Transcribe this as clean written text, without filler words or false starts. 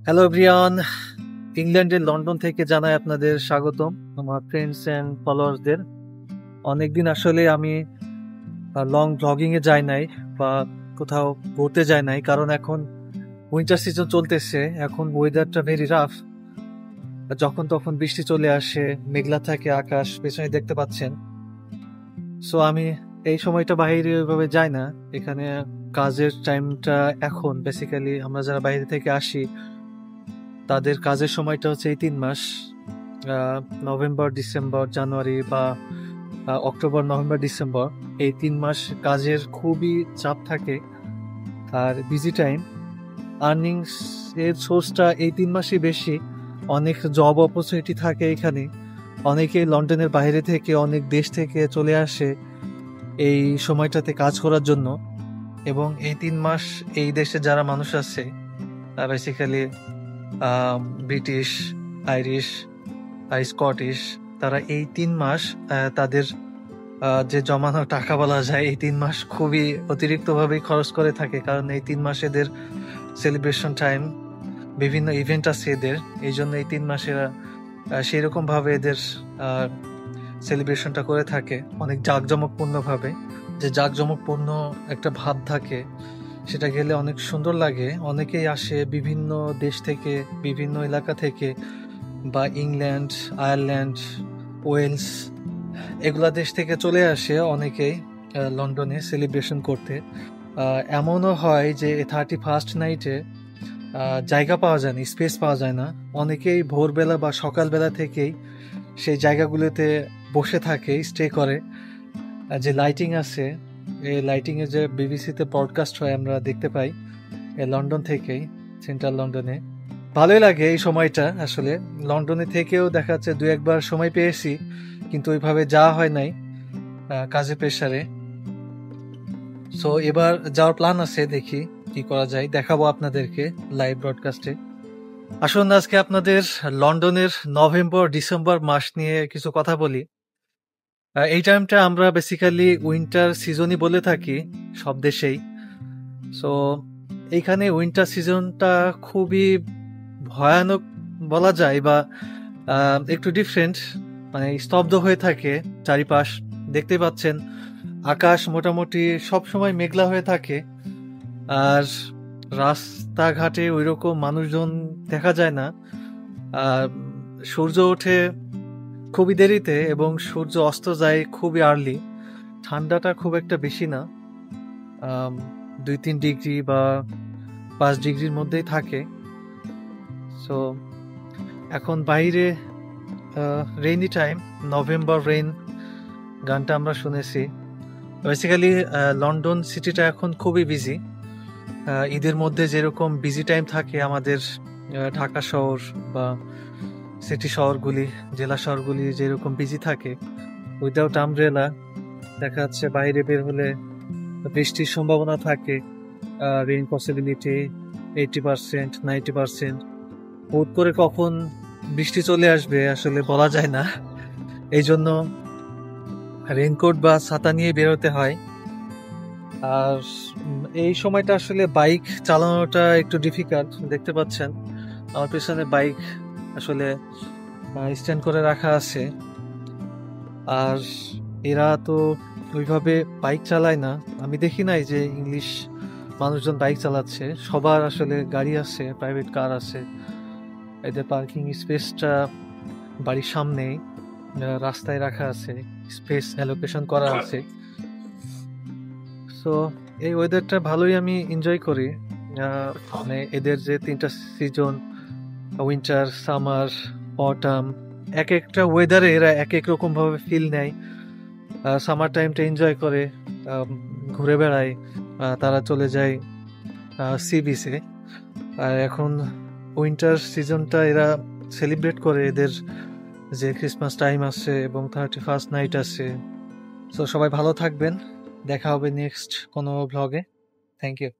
Hello everyone, ইংল্যান্ডের London থেকে জানাই আপনাদের স্বাগতম আমার ফ্রেন্ডস অ্যান্ড ফলোয়ার্সদের। অনেকদিন আসলে আমি লং ব্লগিং এ যাই নাই বা কোথাও ঘুরতে যাই নাই, কারণ এখন উইন্টার সিজন চলতেছে। এখন ওয়েদারটা ভেরি রাফ, যখন তখন বৃষ্টি চলে আসে, মেঘলা থাকে আকাশ, পেছনে দেখতে পাচ্ছেন। সো আমি এই সময়টা বাইরে ওইভাবে যাই না। এখানে কাজের টাইমটা এখন বেসিক্যালি আমরা যারা বাইরে থেকে আসি তাদের কাজের সময়টা হচ্ছে এই 3 মাস, নভেম্বর, ডিসেম্বর, জানুয়ারি বা অক্টোবর, নভেম্বর, ডিসেম্বর। এই 3 মাস কাজের খুবই চাপ থাকে আর বিজি টাইম। আর্নিংস এর সোর্সটা এই 3 মাসই বেশি। অনেক জব অপরচুনিটি থাকে এখানে। অনেকে লন্ডনের বাইরে থেকে, অনেক দেশ থেকে চলে আসে এই সময়টাতে কাজ করার জন্য। এবং এই 3 মাস এই দেশে যারা মানুষ আছে বেসিক্যালি ব্রিটিশ, আইরিশ, স্কটিশ, তারা এই 3 মাস তাদের যে জমানো টাকা বলা যায়, এই 3 মাস খুবই অতিরিক্তভাবেই খরচ করে থাকে, কারণ এই 3 মাস এদের সেলিব্রেশন টাইম, বিভিন্ন ইভেন্ট আছে এদের। এই জন্য এই 3 মাস এরা সেই রকম ভাবে এদের সেলিব্রেশনটা করে থাকে অনেক জাঁকজমকপূর্ণ ভাবে। যে জাঁকজমকপূর্ণ একটা ভাব থাকে, সেটা গেলে অনেক সুন্দর লাগে। অনেকেই আসে বিভিন্ন দেশ থেকে, বিভিন্ন এলাকা থেকে, বা ইংল্যান্ড, আয়ারল্যান্ড, ওয়েলস, এগুলা দেশ থেকে চলে আসে অনেকেই লন্ডনে সেলিব্রেশন করতে। এমনও হয় যে 31st নাইটে জায়গা পাওয়া যায় না, স্পেস পাওয়া যায় না। অনেকেই ভোরবেলা বা সকালবেলা থেকেই সেই জায়গাগুলোতে বসে থাকে, স্টে করে। যে লাইটিং আছে, এই লাইটিংয়ে যে বিবিসিতে ব্রডকাস্ট হয় আমরা দেখতে পাই লন্ডন থেকেই, সেন্ট্রাল লন্ডনে। ভালোই লাগে এই সময়টা। আসলে লন্ডনে থেকেও দেখা যাচ্ছে 2-1বার সময় পেয়েছি, কিন্তু ওইভাবে যাওয়া হয় নাই কাজের প্রেসারে। সো এবার যাওয়ার প্ল্যান আছে, দেখি কি করা যায়, দেখাবো আপনাদেরকে লাইভ ব্রডকাস্টে। আসুন আজকে আপনাদের লন্ডনের নভেম্বর ডিসেম্বর মাস নিয়ে কিছু কথা বলি। এই টাইমটা আমরা বেসিক্যালি উইন্টার সিজনই বলে থাকি সব দেশেই। সো এইখানে উইন্টার সিজনটা খুবই ভয়ানক বলা যায়, বা একটু ডিফারেন্ট। মানে স্তব্ধ হয়ে থাকে চারিপাশ, দেখতে পাচ্ছেন আকাশ মোটামুটি সব সময় মেঘলা হয়ে থাকে। আর রাস্তাঘাটে ওইরকম মানুষজন দেখা যায় না। আর সূর্য ওঠে খুবই দেরিতে এবং সূর্য অস্ত যায় খুবই আর্লি। ঠান্ডাটা খুব একটা বেশি না, 2-3 ডিগ্রি বা 5 ডিগ্রির মধ্যেই থাকে। সো এখন বাইরে রেইনি টাইম, নভেম্বর রেইন গানটা আমরা শুনেছি। বেসিক্যালি লন্ডন সিটিটা এখন খুবই বিজি। ঈদের মধ্যে যেরকম বিজি টাইম থাকে আমাদের ঢাকা শহর বা সিটি শহরগুলি, জেলা শহরগুলি যেরকম বিজি থাকে, উইদাউট আমব্রেলা দেখা যাচ্ছে বাইরে বের হলে বৃষ্টির সম্ভাবনা থাকে। Rain possibility 80%, 90%। হুট করে কখন বৃষ্টি চলে আসবে আসলে বলা যায় না। এই জন্য রেইনকোট বা ছাতা নিয়ে বেরোতে হয়। আর এই সময়টা আসলে বাইক চালানোটা একটু ডিফিকাল্ট। দেখতে পাচ্ছেন আমার পেছনে বাইক আসলে স্ট্যান্ড করে রাখা আছে। আর এরা তো ওইভাবে বাইক চালায় না, আমি দেখি নাই যে ইংলিশ মানুষজন বাইক চালাচ্ছে। সবার আসলে গাড়ি আছে, প্রাইভেট কার আছে। এদের পার্কিং স্পেসটা বাড়ির সামনেই রাস্তায় রাখা আছে, স্পেস অ্যালোকেশন করা আছে। সো এই ওয়েদারটা ভালোই আমি এনজয় করি। মানে এদের যে 3টা সিজন, উইন্টার, সামার, অটাম, এক একটা ওয়েদারে এরা এক এক রকম ভাবে ফিল নেয়। সামার টাইমটা এনজয় করে, ঘুরে বেড়ায়, তারা চলে যায় সি বিচে। আর এখন উইন্টার সিজনটা এরা সেলিব্রেট করে, এদের যে ক্রিসমাস টাইম আছে এবং 31st নাইট আছে। সো সবাই ভালো থাকবেন, দেখা হবে নেক্সট কোনো ভ্লগে। Thank you.